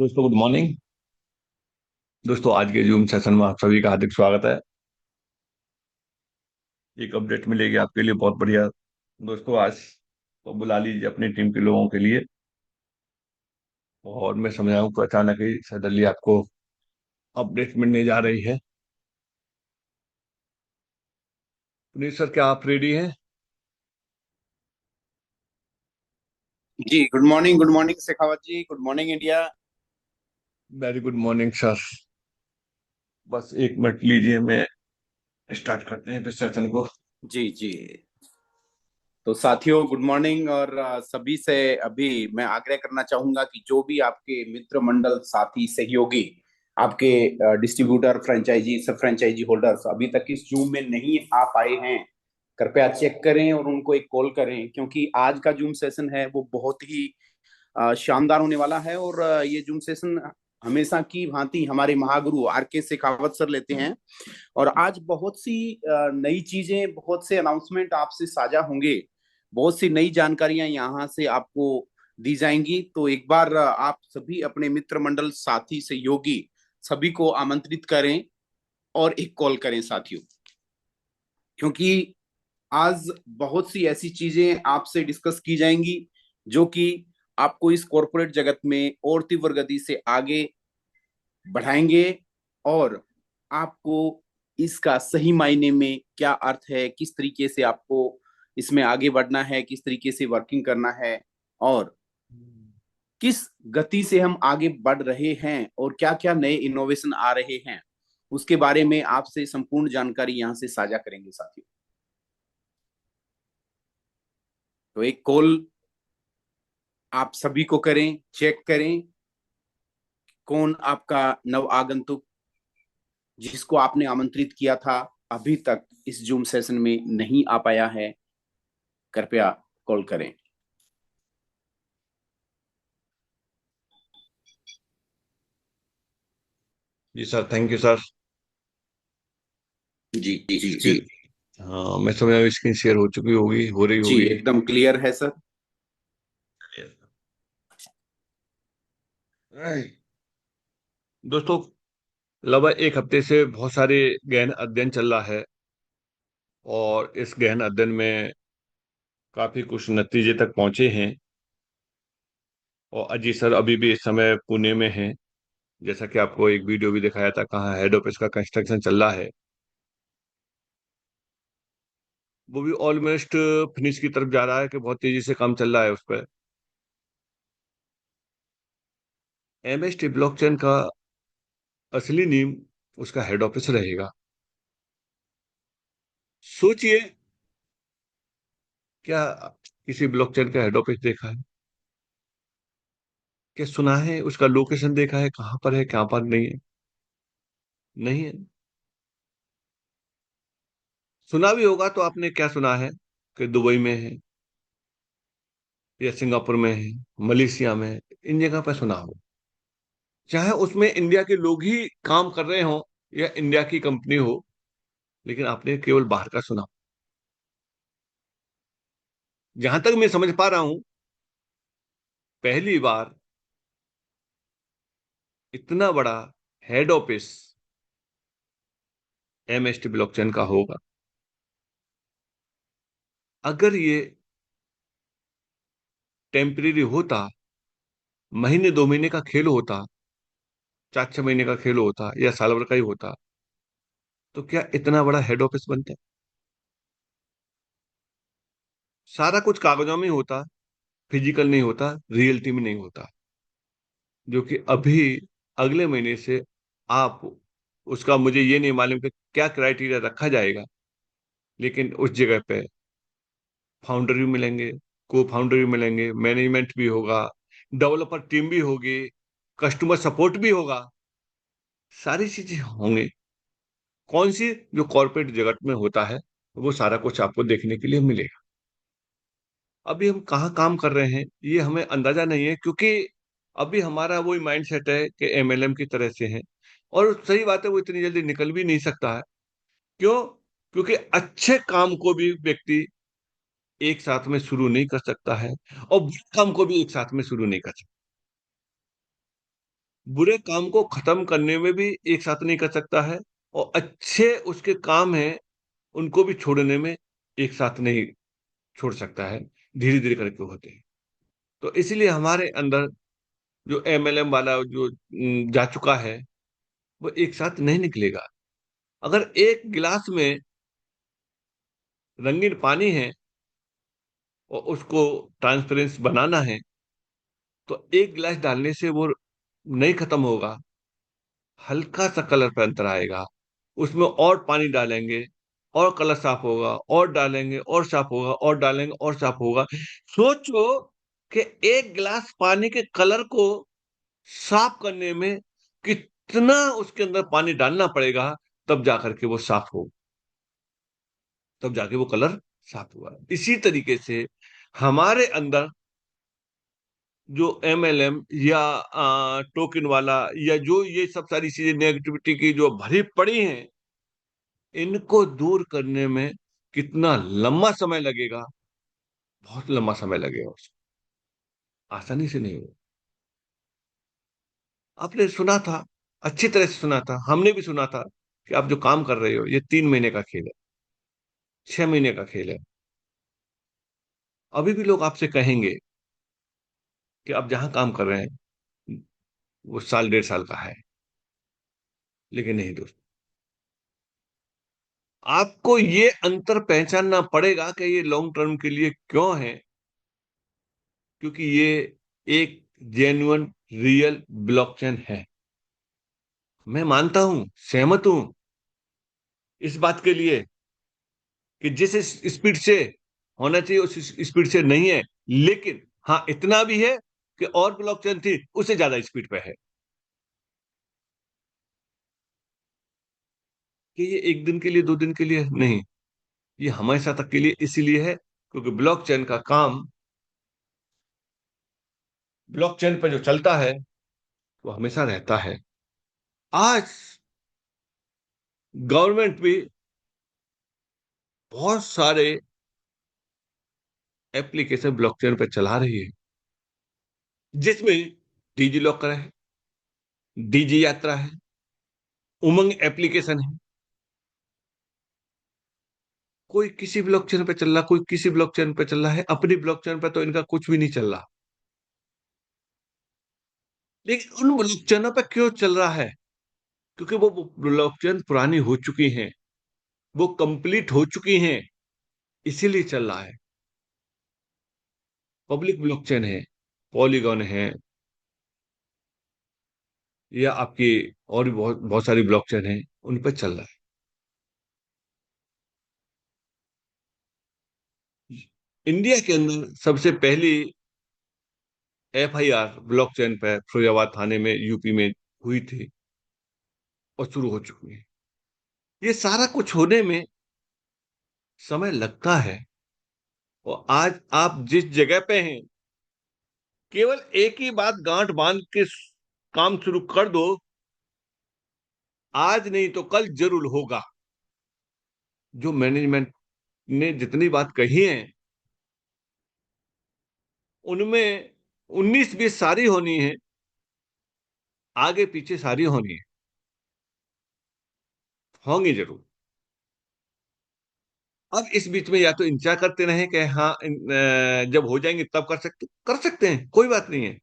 दोस्तों good morning. दोस्तों आज के जूम सेशन में आप सभी का हार्दिक स्वागत है। एक अपडेट मिलेगी आपके लिए बहुत बढ़िया। दोस्तों आज तो बुला लीजिए अपनी टीम के लोगों के लिए। और मैं समझाऊं तो अचानक ही सडनली आपको अपडेट मिलने जा रही है। पुनीत सर क्या आप रेडी हैं? जी, good morning Shekhawat ji. Good morning India. Very good morning sir. बस एक मिनट लीजिए, मैं स्टार्ट करते हैं फिर सेशन को। जी जी। तो साथियों गुड मॉर्निंग। और सभी से अभी मैं आग्रह करना चाहूंगा कि जो भी आपके मित्र मंडल, साथी, सहयोगी, आपके डिस्ट्रीब्यूटर, फ्रेंचाइजी, सब फ्रेंचाइजी होल्डर्स अभी तक इस जूम में नहीं आ पाए हैं, कृपया चेक करें और उनको एक कॉल करें, क्योंकि आज का जूम सेशन है वो बहुत ही शानदार होने वाला है। और ये जूम सेशन हमेशा की भांति हमारे महागुरु आर के शेखावत सर लेते हैं। और आज बहुत सी नई चीजें, बहुत से अनाउंसमेंट आपसे साझा होंगे, बहुत सी नई जानकारियां यहाँ से आपको दी जाएंगी। तो एक बार आप सभी अपने मित्र मंडल, साथी, सहयोगी सभी को आमंत्रित करें और एक कॉल करें साथियों, क्योंकि आज बहुत सी ऐसी चीजें आपसे डिस्कस की जाएंगी जो कि आपको इस कॉरपोरेट जगत में और तीव्र गति से आगे बढ़ाएंगे। और आपको इसका सही मायने में क्या अर्थ है, किस तरीके से आपको इसमें आगे बढ़ना है, किस तरीके से वर्किंग करना है, और किस गति से हम आगे बढ़ रहे हैं और क्या क्या नए इनोवेशन आ रहे हैं, उसके बारे में आपसे संपूर्ण जानकारी यहां से साझा करेंगे साथियों। तो एक कॉल आप सभी को करें, चेक करें कौन आपका नव आगंतुक जिसको आपने आमंत्रित किया था अभी तक इस जूम सेशन में नहीं आ पाया है, कृपया कॉल करें। जी सर, थैंक यू सर। जी जी जी। स्क्रीन, हाँ मैं समझ स्क्रीन शेयर हो चुकी होगी, हो रही जी होगी। एकदम क्लियर है सर। दोस्तों लगभग एक हफ्ते से बहुत सारे गहन अध्ययन चल रहा है। और इस गहन अध्ययन में काफी कुछ नतीजे तक पहुंचे हैं। और अजीत सर अभी भी इस समय पुणे में हैं। जैसा कि आपको एक वीडियो भी दिखाया था, कहाँ हेड ऑफिस का कंस्ट्रक्शन चल रहा है। वो भी ऑलमोस्ट फिनिश की तरफ जा रहा है, कि बहुत तेजी से काम चल रहा है उस पर। एमएसटी ब्लॉकचेन का असली नीम उसका हेड ऑफिस रहेगा। सोचिए, क्या किसी ब्लॉकचेन का हेड ऑफिस देखा है? क्या सुना है? उसका लोकेशन देखा है, कहाँ पर है, कहाँ पर नहीं है? नहीं है। सुना भी होगा तो आपने क्या सुना है? कि दुबई में है, या सिंगापुर में है, मलेशिया में है। इन जगह पर सुना हो, चाहे उसमें इंडिया के लोग ही काम कर रहे हो या इंडिया की कंपनी हो, लेकिन आपने केवल बाहर का सुना। जहां तक मैं समझ पा रहा हूं, पहली बार इतना बड़ा हेड ऑफिस एमएसटी ब्लॉकचेन का होगा। अगर ये टेम्परेरी होता, महीने दो महीने का खेल होता, चार छह महीने का खेल होता, या साल भर का ही होता, तो क्या इतना बड़ा हेड ऑफिस बनता? सारा कुछ कागजों में ही होता, फिजिकल नहीं होता, रियलिटी में नहीं होता। जो कि अभी अगले महीने से आप, उसका मुझे ये नहीं मालूम कि क्या क्राइटेरिया रखा जाएगा, लेकिन उस जगह पे फाउंडर भी मिलेंगे, को फाउंडर भी मिलेंगे, मैनेजमेंट भी होगा, डेवलपर टीम भी होगी, कस्टमर सपोर्ट भी होगा। सारी चीजें होंगी। कौन सी जो कॉर्पोरेट जगत में होता है, वो सारा कुछ आपको देखने के लिए मिलेगा। अभी हम कहाँ काम कर रहे हैं ये हमें अंदाजा नहीं है, क्योंकि अभी हमारा वही माइंड सेट है कि एमएलएम की तरह से है। और सही बात है, वो इतनी जल्दी निकल भी नहीं सकता है। क्यों? क्योंकि अच्छे काम को भी व्यक्ति एक साथ में शुरू नहीं कर सकता है, और बुरे काम को भी एक साथ में शुरू नहीं कर सकता। बुरे काम को खत्म करने में भी एक साथ नहीं कर सकता है, और अच्छे उसके काम हैं उनको भी छोड़ने में एक साथ नहीं छोड़ सकता है, धीरे धीरे करके होते हैं। तो इसलिए हमारे अंदर जो एमएलएम वाला जो जा चुका है, वो एक साथ नहीं निकलेगा। अगर एक गिलास में रंगीन पानी है और उसको ट्रांसपेरेंस बनाना है, तो एक गिलास डालने से वो नहीं खत्म होगा, हल्का सा कलर पे अंतर आएगा। उसमें और पानी डालेंगे और कलर साफ होगा, और डालेंगे और साफ होगा, और डालेंगे और साफ होगा। सोचो कि एक गिलास पानी के कलर को साफ करने में कितना उसके अंदर पानी डालना पड़ेगा, तब जाकर के वो साफ हो, तब जाके वो कलर साफ हुआ। इसी तरीके से हमारे अंदर जो एमएलएम या टोकन वाला, या जो ये सब सारी चीजें नेगेटिविटी की जो भरी पड़ी हैं, इनको दूर करने में कितना लंबा समय लगेगा, बहुत लंबा समय लगेगा उसको, आसानी से नहीं होगा। आपने सुना था, अच्छी तरह से सुना था, हमने भी सुना था कि आप जो काम कर रहे हो ये 3 महीने का खेल है, 6 महीने का खेल है। अभी भी लोग आपसे कहेंगे कि आप जहां काम कर रहे हैं वो साल 1.5 साल का है। लेकिन नहीं दोस्त, आपको ये अंतर पहचानना पड़ेगा कि ये लॉन्ग टर्म के लिए क्यों है। क्योंकि ये एक जेन्युइन रियल ब्लॉकचेन है। मैं मानता हूं, सहमत हूं इस बात के लिए कि जिस स्पीड से होना चाहिए उस स्पीड से नहीं है। लेकिन हाँ, इतना भी है कि और ब्लॉकचेन थी उससे ज्यादा स्पीड पे है। कि ये एक दिन के लिए, 2 दिन के लिए नहीं, ये हमेशा तक के लिए इसीलिए है क्योंकि ब्लॉकचेन का काम, ब्लॉकचेन पर जो चलता है वो हमेशा रहता है। आज गवर्नमेंट भी बहुत सारे एप्लीकेशन ब्लॉकचेन पर चला रही है, जिसमें डिजी लॉकर है, डीजी यात्रा है, उमंग एप्लीकेशन है। कोई किसी ब्लॉकचेन पे चल रहा, कोई किसी ब्लॉकचेन पे चल रहा है, अपनी ब्लॉकचेन पे तो इनका कुछ भी नहीं चल रहा। लेकिन उन ब्लॉकचेनों पे क्यों चल रहा है? क्योंकि वो ब्लॉकचेन पुरानी हो चुकी हैं, वो कंप्लीट हो चुकी हैं, इसीलिए चल रहा है। पब्लिक ब्लॉकचेन है, पॉलीगॉन है, या आपकी और भी बहुत बहुत सारी ब्लॉकचेन है, उन पर चल रहा है। इंडिया के अंदर सबसे पहली एफआईआर ब्लॉकचेन पर फिरोजाबाद थाने में, यूपी में हुई थी और शुरू हो चुकी है। ये सारा कुछ होने में समय लगता है। और आज आप जिस जगह पे हैं, केवल एक ही बात गांठ बांध के काम शुरू कर दो, आज नहीं तो कल जरूर होगा। जो मैनेजमेंट ने जितनी बात कही है, उनमें 19-20 सारी होनी है, आगे पीछे सारी होनी है, होंगी जरूर। अब इस बीच में या तो इंतजार करते रहें कि हाँ, जब हो जाएंगे तब कर सकते हैं, कोई बात नहीं है।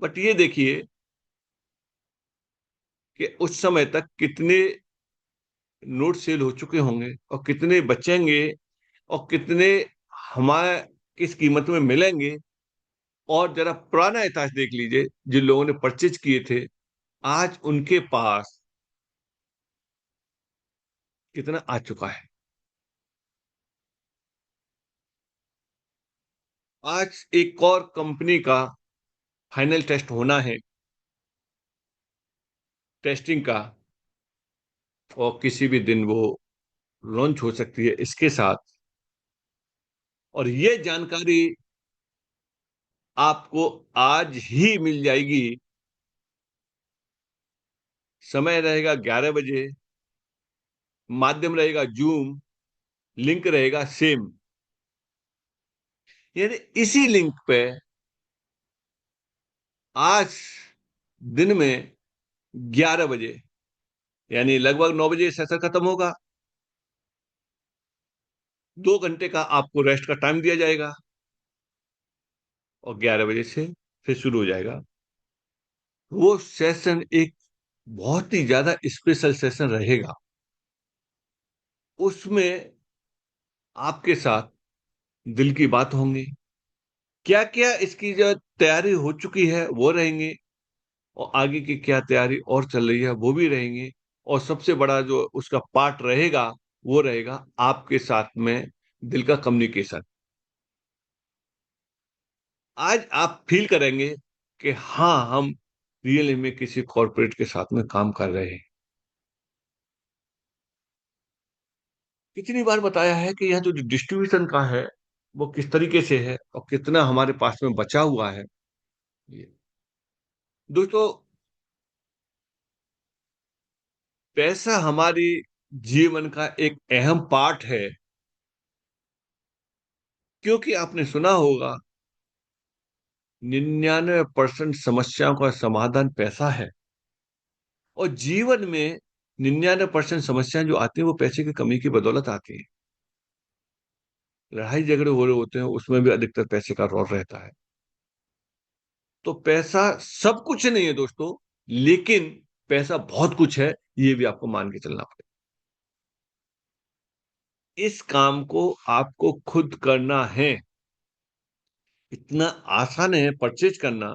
बट ये देखिए कि उस समय तक कितने नोट सेल हो चुके होंगे, और कितने बचेंगे, और कितने हमारे किस कीमत में मिलेंगे। और जरा पुराना इतिहास देख लीजिए, जिन लोगों ने परचेज किए थे, आज उनके पास कितना आ चुका है। आज एक और कंपनी का फाइनल टेस्ट होना है, टेस्टिंग का, और किसी भी दिन वो लॉन्च हो सकती है इसके साथ। और ये जानकारी आपको आज ही मिल जाएगी। समय रहेगा 11 बजे, माध्यम रहेगा जूम, लिंक रहेगा सेम। यानी इसी लिंक पे आज दिन में 11 बजे, यानी लगभग 9 बजे सेशन खत्म होगा। 2 घंटे का आपको रेस्ट का टाइम दिया जाएगा और 11 बजे से फिर शुरू हो जाएगा। वो सेशन एक बहुत ही ज्यादा स्पेशल सेशन रहेगा। उसमें आपके साथ दिल की बात होंगी, क्या क्या इसकी जो तैयारी हो चुकी है वो रहेंगे, और आगे की क्या तैयारी और चल रही है वो भी रहेंगे। और सबसे बड़ा जो उसका पार्ट रहेगा वो रहेगा आपके साथ में दिल का कम्युनिकेशन। आज आप फील करेंगे कि हाँ, हम रियल में किसी कॉरपोरेट के साथ में काम कर रहे हैं। कितनी बार बताया है कि यह जो डिस्ट्रीब्यूशन का है वो किस तरीके से है और कितना हमारे पास में बचा हुआ है। ये दोस्तों, पैसा हमारी जीवन का एक अहम पार्ट है, क्योंकि आपने सुना होगा 99% समस्याओं का समाधान पैसा है। और जीवन में 99% समस्याएं जो आती हैं वो पैसे की कमी की बदौलत आती हैं। लड़ाई झगड़े हो रहे होते हैं, उसमें भी अधिकतर पैसे का रोल रहता है। तो पैसा सब कुछ नहीं है दोस्तों, लेकिन पैसा बहुत कुछ है, ये भी आपको मान के चलना पड़ेगा। इस काम को आपको खुद करना है। इतना आसान है परचेज करना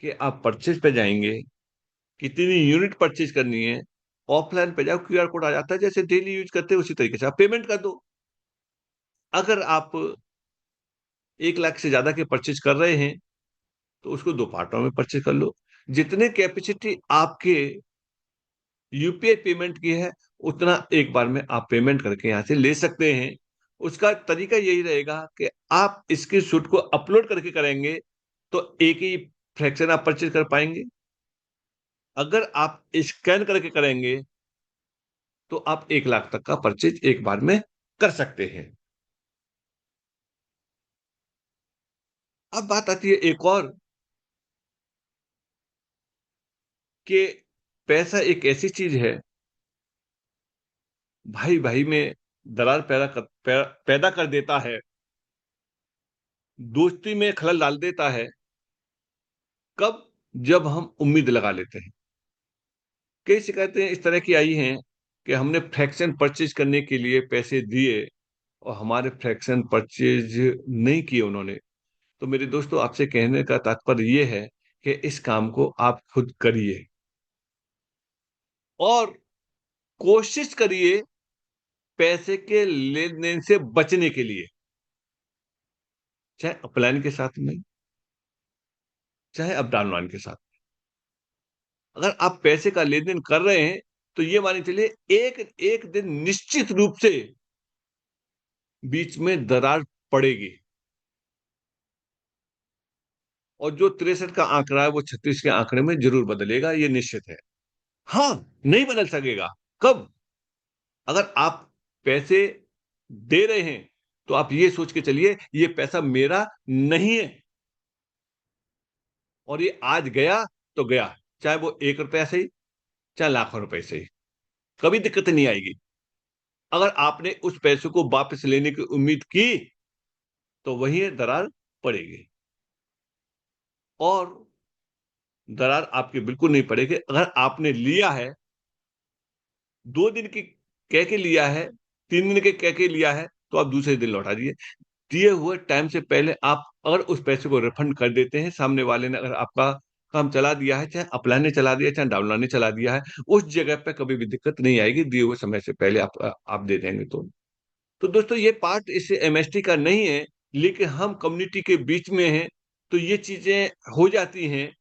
कि आप परचेज पे जाएंगे, कितनी यूनिट परचेज करनी है, ऑफलाइन पे जाओ, क्यूआर कोड आ जाता है, जैसे डेली यूज करते हैं उसी तरीके से आप पेमेंट कर दो। अगर आप 1 लाख से ज्यादा के परचेज कर रहे हैं तो उसको दो पार्टों में परचेज कर लो। जितने कैपेसिटी आपके यूपीआई पेमेंट की है उतना एक बार में आप पेमेंट करके यहां से ले सकते हैं। उसका तरीका यही रहेगा कि आप इसके शूट को अपलोड करके करेंगे तो एक ही फ्रैक्शन आप परचेज कर पाएंगे। अगर आप स्कैन करके करेंगे तो आप 1 लाख तक का परचेज एक बार में कर सकते हैं। अब बात आती है एक और, कि पैसा एक ऐसी चीज है, भाई भाई में दरार पैदा कर देता है, दोस्ती में खलल डाल देता है। कब? जब हम उम्मीद लगा लेते हैं। कई शिकायतें इस तरह की आई हैं कि हमने फ्रैक्शन परचेज करने के लिए पैसे दिए और हमारे फ्रैक्शन परचेज नहीं किए उन्होंने। तो मेरे दोस्तों, आपसे कहने का तात्पर्य यह है कि इस काम को आप खुद करिए और कोशिश करिए पैसे के लेन देन से बचने के लिए, चाहे अपलाइन के साथ में, चाहे अप डाउनलाइन के साथ। अगर आप पैसे का लेन देन कर रहे हैं तो ये मानिए चलिए एक एक दिन निश्चित रूप से बीच में दरार पड़ेगी, और जो 63 का आंकड़ा है वो 36 के आंकड़े में जरूर बदलेगा, ये निश्चित है। हाँ, नहीं बदल सकेगा। कब? अगर आप पैसे दे रहे हैं तो आप ये सोच के चलिए ये पैसा मेरा नहीं है, और ये आज गया तो गया, चाहे वो 1 रुपया से ही, चाहे लाखों रुपए से ही, कभी दिक्कत नहीं आएगी। अगर आपने उस पैसे को वापस लेने की उम्मीद की तो वही दरार पड़ेगी। और दरार आपकी बिल्कुल नहीं पड़ेगी अगर आपने लिया है, 2 दिन की कह के लिया है, 3 दिन के कह के लिया है, तो आप दूसरे दिन लौटा दिए। दिए हुए टाइम से पहले आप अगर उस पैसे को रिफंड कर देते हैं, सामने वाले ने अगर आपका काम चला दिया है, चाहे अपलाइन ने चला दिया, चाहे डाउनलाइन ने चला दिया है, उस जगह पे कभी भी दिक्कत नहीं आएगी, दिए हुए समय से पहले आप दे देंगे तो दोस्तों, ये पार्ट इस एमएसटी का नहीं है, लेकिन हम कम्युनिटी के बीच में हैं तो ये चीजें हो जाती हैं।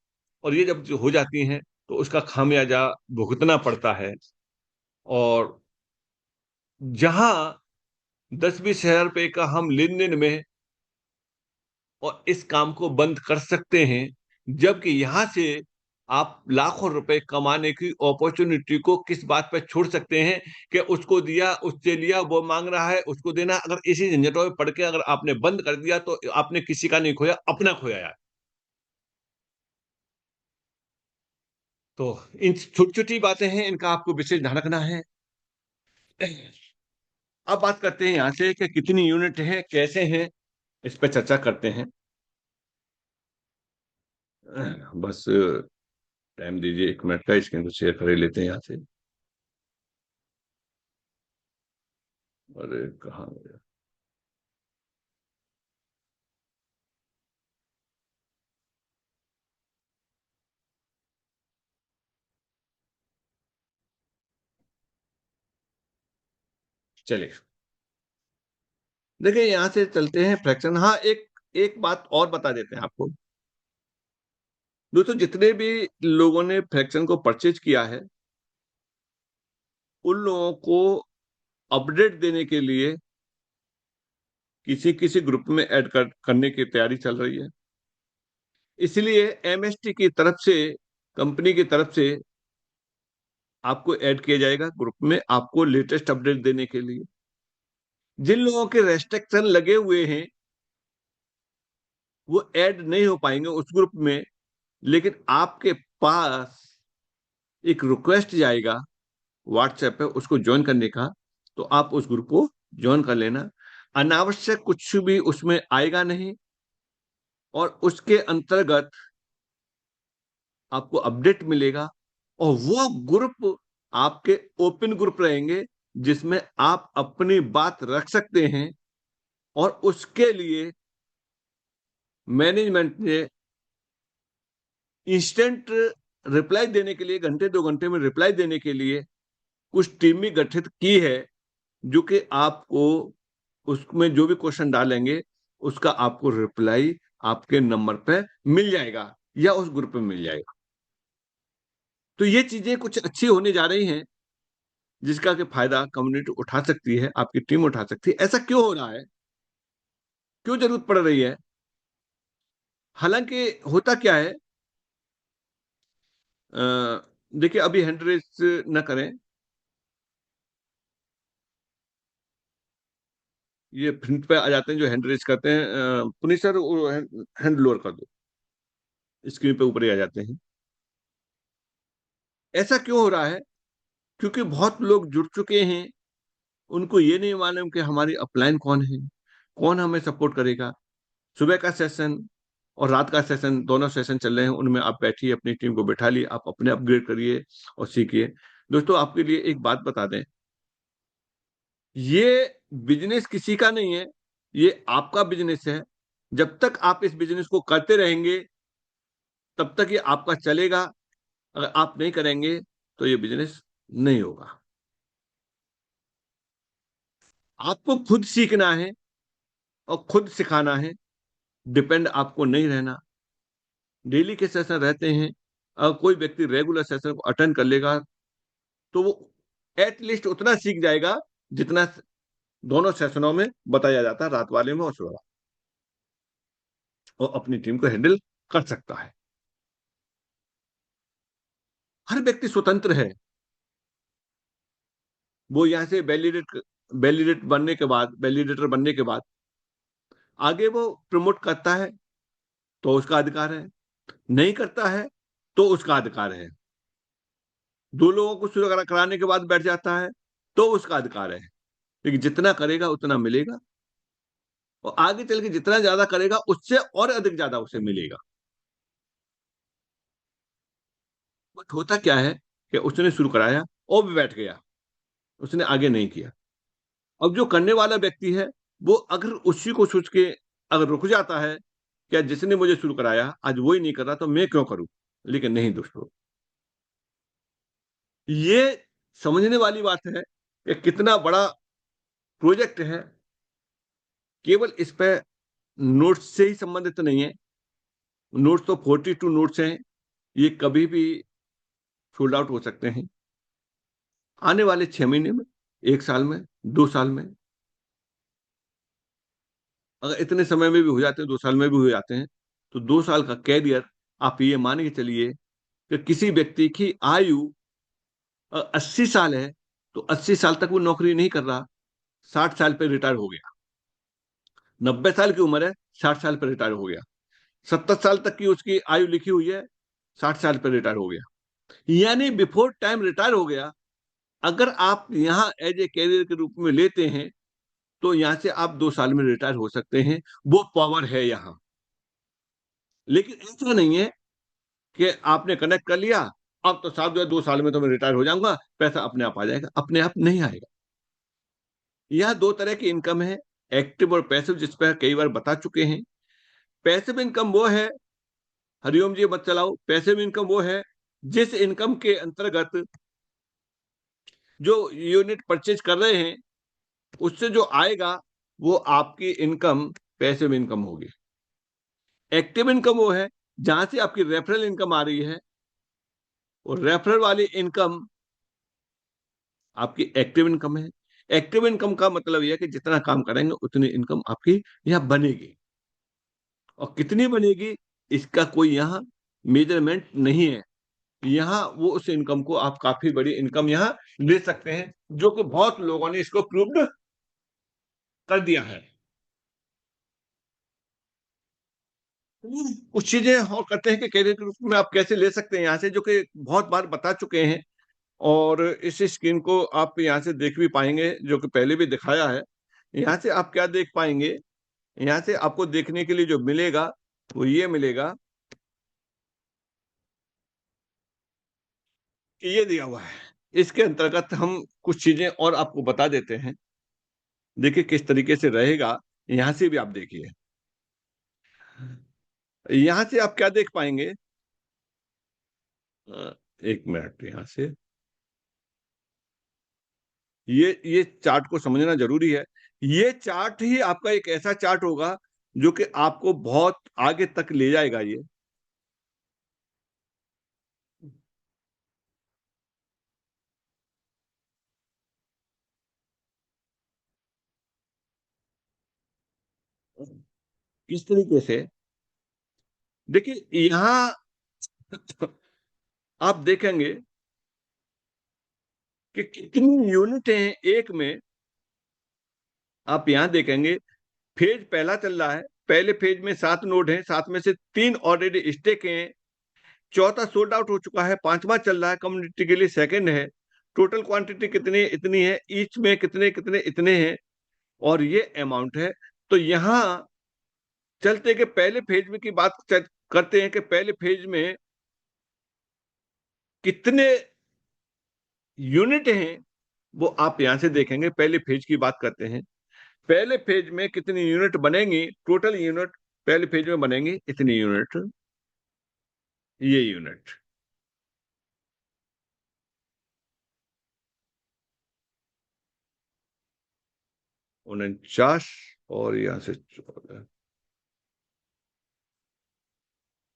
और ये जब हो जाती हैं तो उसका खामियाजा भुगतना पड़ता है। और जहां 10-20 हजार रुपए का हम लेन देन में और इस काम को बंद कर सकते हैं, जबकि यहां से आप लाखों रुपए कमाने की अपॉर्चुनिटी को किस बात पर छोड़ सकते हैं कि उसको दिया, उससे लिया, वो मांग रहा है, उसको देना। अगर इसी झंझटों में पड़ के अगर आपने बंद कर दिया तो आपने किसी का नहीं खोया, अपना खोया है। तो इन छोटी छोटी बातें हैं, इनका आपको विशेष ध्यान रखना है। अब बात करते हैं यहाँ से कि कितनी यूनिट है, कैसे हैं, इस पर चर्चा करते हैं। बस टाइम दीजिए 1 मिनट का, स्क्रीन को शेयर कर ही लेते हैं यहाँ से। अरे कहाँ गया? चलिए, देखिए यहाँ से चलते हैं फ्रैक्शन। हाँ, एक एक बात और बता देते हैं आपको। दोस्तों, जितने भी लोगों ने फ्रैक्शन को परचेज किया है, उन लोगों को अपडेट देने के लिए किसी किसी ग्रुप में करने की तैयारी चल रही है। इसलिए एमएसटी की तरफ से, कंपनी की तरफ से आपको ऐड किया जाएगा ग्रुप में, आपको लेटेस्ट अपडेट देने के लिए। जिन लोगों के रेस्ट्रिक्शन लगे हुए हैं वो ऐड नहीं हो पाएंगे उस ग्रुप में, लेकिन आपके पास एक रिक्वेस्ट जाएगा व्हाट्सएप पे उसको ज्वाइन करने का, तो आप उस ग्रुप को ज्वाइन कर लेना। अनावश्यक कुछ भी उसमें आएगा नहीं, और उसके अंतर्गत आपको अपडेट मिलेगा। और वो ग्रुप आपके ओपन ग्रुप रहेंगे, जिसमें आप अपनी बात रख सकते हैं। और उसके लिए मैनेजमेंट ने इंस्टेंट रिप्लाई देने के लिए, घंटे 2 घंटे में रिप्लाई देने के लिए कुछ टीमें गठित की है, जो कि आपको उसमें जो भी क्वेश्चन डालेंगे उसका आपको रिप्लाई आपके नंबर पे मिल जाएगा या उस ग्रुप में मिल जाएगा। तो ये चीजें कुछ अच्छी होने जा रही हैं, जिसका कि फायदा कम्युनिटी उठा सकती है, आपकी टीम उठा सकती है। ऐसा क्यों हो रहा है, क्यों जरूरत पड़ रही है? हालांकि होता क्या है, देखिए अभी हैंड रेस न करें, ये फ्रंट पे आ जाते हैं जो हैंड रेस करते हैं। पुनीत सर, हैंड लोअर कर दो, स्क्रीन पे ऊपर ही आ जाते हैं। ऐसा क्यों हो रहा है? क्योंकि बहुत लोग जुड़ चुके हैं, उनको ये नहीं मालूम कि हमारी अपलाइन कौन है, कौन हमें सपोर्ट करेगा। सुबह का सेशन और रात का सेशन, दोनों सेशन चल रहे हैं, उनमें आप बैठिए, अपनी टीम को बैठा लिए, आप अपने अपग्रेड करिए और सीखिए। दोस्तों, आपके लिए एक बात बता दें, ये बिजनेस किसी का नहीं है, ये आपका बिजनेस है। जब तक आप इस बिजनेस को करते रहेंगे तब तक ये आपका चलेगा। अगर आप नहीं करेंगे तो ये बिजनेस नहीं होगा। आपको खुद सीखना है और खुद सिखाना है, डिपेंड आपको नहीं रहना। डेली के सेशन रहते हैं, अगर कोई व्यक्ति रेगुलर सेशन को अटेंड कर लेगा तो वो एटलीस्ट उतना सीख जाएगा जितना दोनों सेशनों में बताया जाता है, रात वाले में और सुबह, और अपनी टीम को हैंडल कर सकता है। हर व्यक्ति स्वतंत्र है। वो यहाँ से वैलिडेटर बनने के बाद आगे वो प्रमोट करता है तो उसका अधिकार है, नहीं करता है तो उसका अधिकार है। 2 लोगों को शुरू कराने के बाद बैठ जाता है तो उसका अधिकार है। लेकिन जितना करेगा उतना मिलेगा, और आगे चल के जितना ज्यादा करेगा उससे और अधिक ज्यादा उसे मिलेगा। बट होता क्या है कि उसने शुरू कराया और भी बैठ गया, उसने आगे नहीं किया। अब जो करने वाला व्यक्ति है, वो अगर उसी को सोच के अगर रुक जाता है, क्या जिसने मुझे शुरू कराया आज वो ही नहीं कर रहा तो मैं क्यों करूं? लेकिन नहीं दोस्तों, ये समझने वाली बात है कि कितना बड़ा प्रोजेक्ट है। केवल इस पे नोट्स से ही संबंधित नहीं है। नोट्स तो 42 नोट्स हैं, ये कभी भी सोल्ड आउट हो सकते हैं। आने वाले 6 महीने में, 1 साल में, 2 साल में, अगर इतने समय में भी हो जाते हैं, 2 साल में भी हो जाते हैं, तो 2 साल का कैरियर, आप ये मान के चलिए कि किसी व्यक्ति की आयु 80 साल है तो 80 साल तक वो नौकरी नहीं कर रहा, 60 साल पे रिटायर हो गया। 90 साल की उम्र है, 60 साल पे रिटायर हो गया। 70 साल तक की उसकी आयु लिखी हुई है, 60 साल पे रिटायर हो गया। यानी बिफोर टाइम रिटायर हो गया, अगर आप यहाँ एज ए कैरियर के रूप में लेते हैं तो यहाँ से आप 2 साल में रिटायर हो सकते हैं। वो पावर है यहाँ। लेकिन ऐसा नहीं है कि आपने कनेक्ट कर लिया, अब तो साहब जो है 2 साल में तो मैं रिटायर हो जाऊंगा, पैसा अपने आप आ जाएगा। अपने आप नहीं आएगा। यह दो तरह की इनकम है, एक्टिव और पैसिव, जिस पर कई बार बता चुके हैं। पैसिव इनकम वो है, हरिओम जी मत चलाओ, पैसिव इनकम वो है जिस इनकम के अंतर्गत जो यूनिट परचेज कर रहे हैं उससे जो आएगा वो आपकी इनकम पैसिव इनकम होगी। एक्टिव इनकम वो है जहां से आपकी रेफरल इनकम आ रही है, और रेफरल वाली इनकम आपकी एक्टिव इनकम है। एक्टिव इनकम का मतलब यह है कि जितना काम करेंगे उतनी इनकम आपकी यहां बनेगी। और कितनी बनेगी इसका कोई यहाँ मेजरमेंट नहीं है। यहाँ वो उस इनकम को आप काफी बड़ी इनकम यहाँ ले सकते हैं, जो कि बहुत लोगों ने इसको प्रूव्ड कर दिया है। कुछ चीजें और करते हैं कि कैरियर के रूप में आप कैसे ले सकते हैं यहाँ से, जो कि बहुत बार बता चुके हैं। और इस स्क्रीन को आप यहाँ से देख भी पाएंगे, जो कि पहले भी दिखाया है। यहाँ से आप क्या देख पाएंगे, यहाँ से आपको देखने के लिए जो मिलेगा वो ये मिलेगा कि ये दिया हुआ है। इसके अंतर्गत हम कुछ चीजें और आपको बता देते हैं। देखिए किस तरीके से रहेगा, यहां से भी आप देखिए। यहां से आप क्या देख पाएंगे, एक मिनट, यहां से ये चार्ट को समझना जरूरी है। ये चार्ट ही आपका एक ऐसा चार्ट होगा जो कि आपको बहुत आगे तक ले जाएगा। ये किस तरीके से, देखिए यहां आप देखेंगे कि कितनी यूनिट हैं एक में। आप यहां देखेंगे फेज पहला चल रहा है, पहले फेज में 7 नोड हैं, 7 में से 3 ऑलरेडी स्टेक हैं, चौथा सोल्ड आउट हो चुका है, पांचवा चल रहा है कम्युनिटी के लिए, सेकंड है। टोटल क्वांटिटी कितनी इतनी है, ईच में कितने कितने इतने हैं, और ये अमाउंट है। तो यहां चलते कि पहले फेज में की बात करते हैं कि पहले फेज में कितने यूनिट हैं, वो आप यहां से देखेंगे। पहले फेज की बात करते हैं, पहले फेज में कितनी यूनिट बनेंगी, टोटल यूनिट पहले फेज में बनेंगी इतनी यूनिट, ये यूनिट 49, और यहां से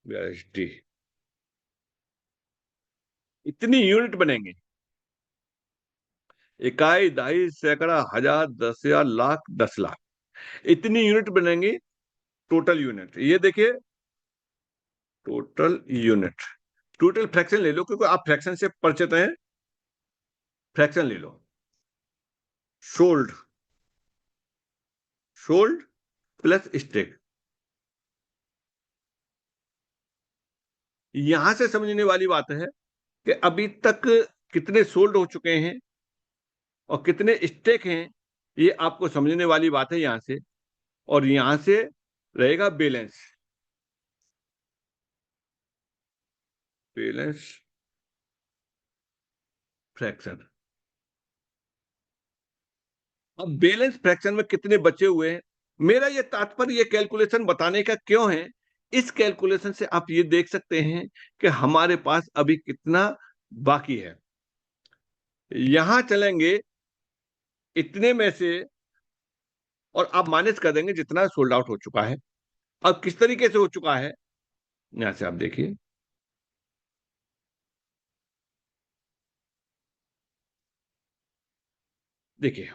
42 इतनी यूनिट बनेंगे। इकाई, दहाई, सैकड़ा, हजार, 10,000, लाख, 10 लाख, इतनी यूनिट बनेंगी। टोटल यूनिट ये देखिए, टोटल यूनिट, टोटल फ्रैक्शन ले लो क्योंकि आप फ्रैक्शन से परिचित हैं। फ्रैक्शन ले लो, सोल्ड, सोल्ड प्लस स्टेक। यहां से समझने वाली बात है कि अभी तक कितने सोल्ड हो चुके हैं और कितने स्टेक हैं, ये आपको समझने वाली बात है यहां से। और यहां से रहेगा बैलेंस, बैलेंस फ्रैक्शन। अब बैलेंस फ्रैक्शन में कितने बचे हुए हैं, मेरा ये तात्पर्य ये कैलकुलेशन बताने का क्यों है, इस कैलकुलेशन से आप ये देख सकते हैं कि हमारे पास अभी कितना बाकी है। यहां चलेंगे इतने में से, और आप माइनस कर देंगे जितना सोल्ड आउट हो चुका है। अब किस तरीके से हो चुका है, यहां से आप देखिए। देखिए,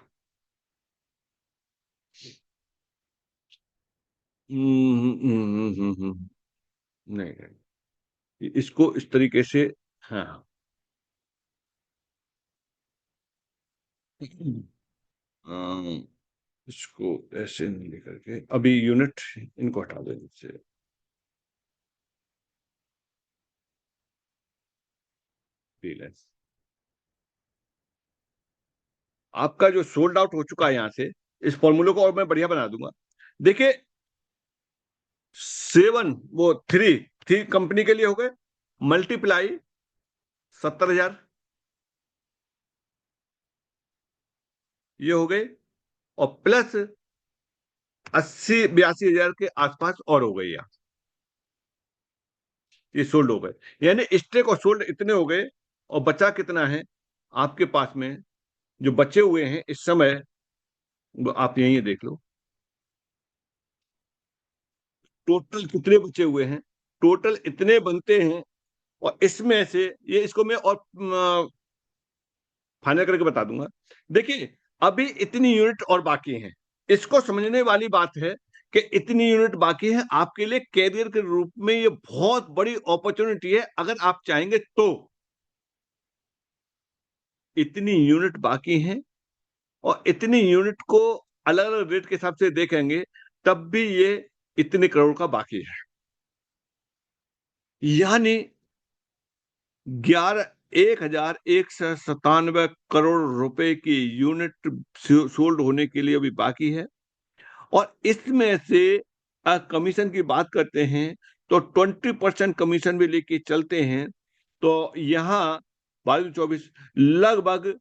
नहीं नहीं, इसको इस तरीके से, हाँ, हाँ, इसको ऐसे नहीं लेकर के अभी यूनिट इनको हटा देने से, फ्रीलांस। आपका जो सोल्ड आउट हो चुका है यहां से, इस फॉर्मूले को और मैं बढ़िया बना दूंगा। देखिए, 7 वो 3 कंपनी के लिए हो गए, मल्टीप्लाई 70,000 ये हो गए, और प्लस 80-82 हजार के आसपास और हो गई, ये सोल्ड हो गए। यानी स्टेक और सोल्ड इतने हो गए, और बचा कितना है आपके पास में जो बचे हुए हैं इस समय, वो आप यही देख लो टोटल कितने बचे हुए हैं। टोटल इतने बनते हैं, और इसमें से ये इसको मैं और फाइनल करके बता दूंगा। देखिए, अभी इतनी यूनिट और बाकी हैं, इसको समझने वाली बात है कि इतनी यूनिट बाकी है आपके लिए कैरियर के रूप में, ये बहुत बड़ी अपॉर्चुनिटी है अगर आप चाहेंगे तो। इतनी यूनिट बाकी हैं, और इतनी यूनिट को अलग अलग रेट के हिसाब से देखेंगे तब भी ये इतने करोड़ का बाकी है। यानी 1,197 रुपए की यूनिट सोल्ड होने के लिए अभी बाकी है। और इसमें से कमीशन की बात करते हैं तो 20% कमीशन भी लेके चलते हैं, तो यहाँ 22-24 लगभग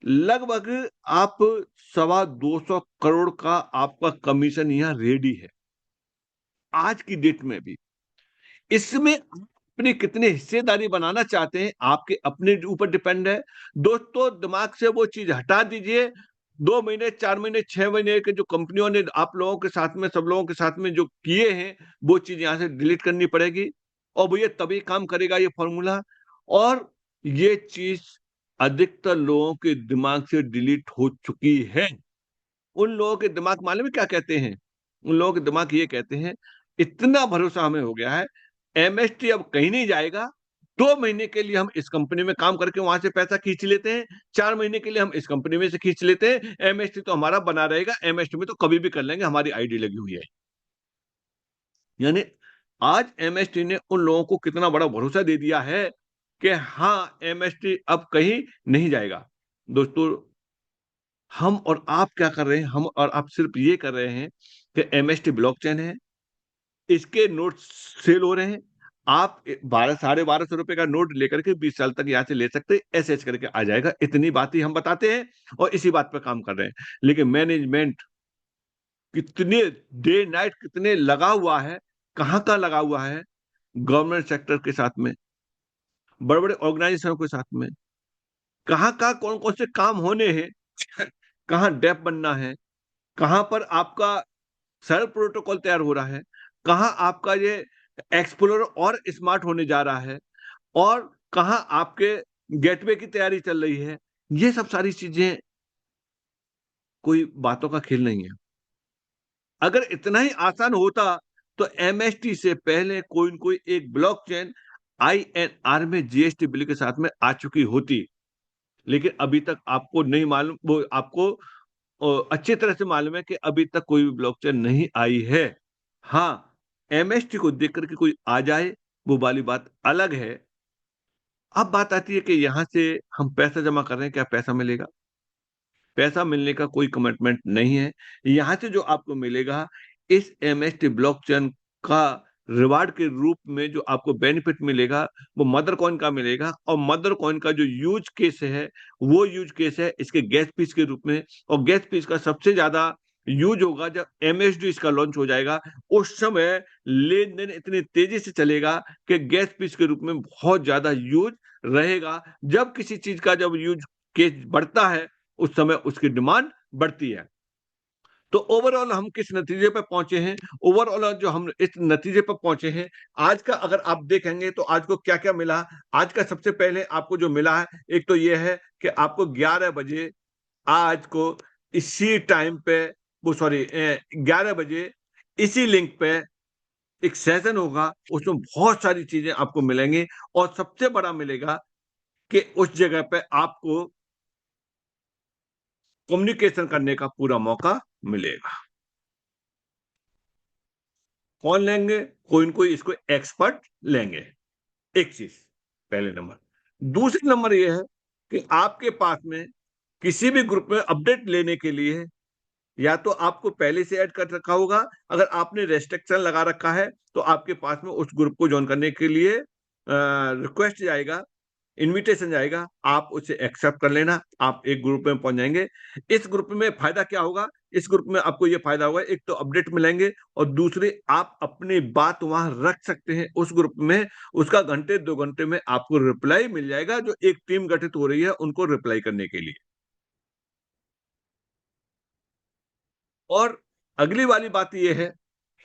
लगभग आप 225 करोड़ का आपका कमीशन यहाँ रेडी है आज की डेट में भी। इसमें अपनी कितने हिस्सेदारी बनाना चाहते हैं आपके अपने ऊपर डिपेंड है। दोस्तों, दिमाग से वो चीज हटा दीजिए। 2 महीने, 4 महीने, 6 महीने के जो कंपनियों ने आप लोगों के साथ में, सब लोगों के साथ में जो किए हैं, वो चीज यहां से डिलीट करनी पड़ेगी, और वो ये तभी काम करेगा ये फॉर्मूला। और ये चीज अधिकतर लोगों के दिमाग से डिलीट हो चुकी है। उन लोगों के दिमाग मालूम है क्या कहते हैं? उन लोगों के दिमाग ये कहते हैं, इतना भरोसा हमें हो गया है, एमएसटी अब कहीं नहीं जाएगा, 2 महीने के लिए हम इस कंपनी में काम करके वहां से पैसा खींच लेते हैं, 4 महीने के लिए हम इस कंपनी में से खींच लेते हैं, एमएसटी तो हमारा बना रहेगा, एमएसटी में तो कभी भी कर लेंगे, हमारी आईडी लगी हुई है। यानी आज एमएसटी ने उन लोगों को कितना बड़ा भरोसा दे दिया है कि हाँ, एमएसटी अब कहीं नहीं जाएगा। दोस्तों, हम और आप क्या कर रहे हैं? हम और आप सिर्फ ये कर रहे हैं कि एमएसटी ब्लॉकचेन है, इसके नोट सेल हो रहे हैं, आप 1200-1250 रुपए का नोट लेकर के 20 साल तक यहाँ से ले सकते हैं, ऐसे ऐसे करके आ जाएगा। इतनी बात ही हम बताते हैं, और इसी बात पर काम कर रहे हैं। लेकिन मैनेजमेंट कितने डे नाइट कितने लगा हुआ है, कहाँ का लगा हुआ है, गवर्नमेंट सेक्टर के साथ में, बड़े बड़े ऑर्गेनाइजेशनों के साथ में, कहाँ का कौन कौन से काम होने हैं, कहाँ डेप बनना है, कहाँ पर आपका सरल प्रोटोकॉल तैयार हो रहा है, कहाँ आपका ये एक्सप्लोरर और स्मार्ट होने जा रहा है, और कहाँ आपके गेटवे की तैयारी चल रही है। ये सब सारी चीजें कोई बातों का खेल नहीं है। अगर इतना ही आसान होता तो एमएसटी से पहले कोई न कोई एक ब्लॉकचेन आईएनआर में जीएसटी बिल के साथ में आ चुकी होती। लेकिन अभी तक आपको नहीं मालूम, वो आपको अच्छी तरह से मालूम है कि अभी तक कोई भी ब्लॉकचेन नहीं आई है। हाँ, एमएसटी को देख करके कोई आ जाए, वो वाली बात अलग है। अब बात आती है कि यहां से हम पैसा जमा कर रहे हैं, क्या पैसा मिलेगा? पैसा मिलने का कोई कमिटमेंट नहीं है। यहां से जो आपको मिलेगा, इस एमएसटी ब्लॉकचेन का रिवार्ड के रूप में जो आपको बेनिफिट मिलेगा, वो मदर कॉइन का मिलेगा। और मदर कॉइन का जो यूज केस है, वो यूज केस है इसके गैस फीस के रूप में। और गैस फीस का सबसे ज्यादा यूज होगा जब एमएसडी इसका लॉन्च हो जाएगा। उस समय लेन देन इतनी तेजी से चलेगा कि गैस फीस के रूप में बहुत ज्यादा यूज रहेगा। जब किसी चीज का जब यूज केस बढ़ता है, उस समय उसकी डिमांड बढ़ती है। तो ओवरऑल हम किस नतीजे पर पहुंचे हैं? ओवरऑल जो हम इस नतीजे पर पहुंचे हैं, आज का अगर आप देखेंगे तो आज को क्या क्या मिला। आज का सबसे पहले आपको जो मिला है, एक तो यह है कि आपको 11 बजे आज को इसी टाइम पे, वो सॉरी 11 बजे इसी लिंक पे एक सेशन होगा, उसमें बहुत सारी चीजें आपको मिलेंगी। और सबसे बड़ा मिलेगा कि उस जगह पे आपको कम्युनिकेशन करने का पूरा मौका मिलेगा। कौन लेंगे? कोई न कोई इसको एक्सपर्ट लेंगे। एक चीज, पहले नंबर। दूसरी नंबर ये है कि आपके पास में किसी भी ग्रुप में अपडेट लेने के लिए या तो आपको पहले से ऐड कर रखा होगा, अगर आपने रेस्ट्रिक्शन लगा रखा है तो आपके पास में उस ग्रुप को ज्वाइन करने के लिए रिक्वेस्ट जाएगा, इनविटेशन जाएगा, आप उसे एक्सेप्ट कर लेना, आप एक ग्रुप में पहुंच जाएंगे। इस ग्रुप में फायदा क्या होगा? इस ग्रुप में आपको ये फायदा होगा, एक तो अपडेट मिलेंगे और दूसरे आप अपनी बात वहां रख सकते हैं उस ग्रुप में। उसका घंटे 2 घंटे में आपको रिप्लाई मिल जाएगा, जो एक टीम गठित हो रही है उनको रिप्लाई करने के लिए। और अगली वाली बात यह है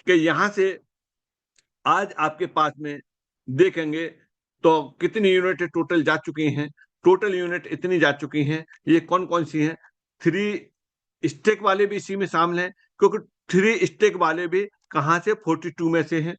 कि यहां से आज आपके पास में देखेंगे तो कितनी यूनिट टोटल जा चुकी हैं। टोटल यूनिट इतनी जा चुकी हैं, ये कौन कौन सी हैं? थ्री स्टेक वाले भी इसी में शामिल हैं, क्योंकि थ्री स्टेक वाले भी कहाँ से 42 में से हैं।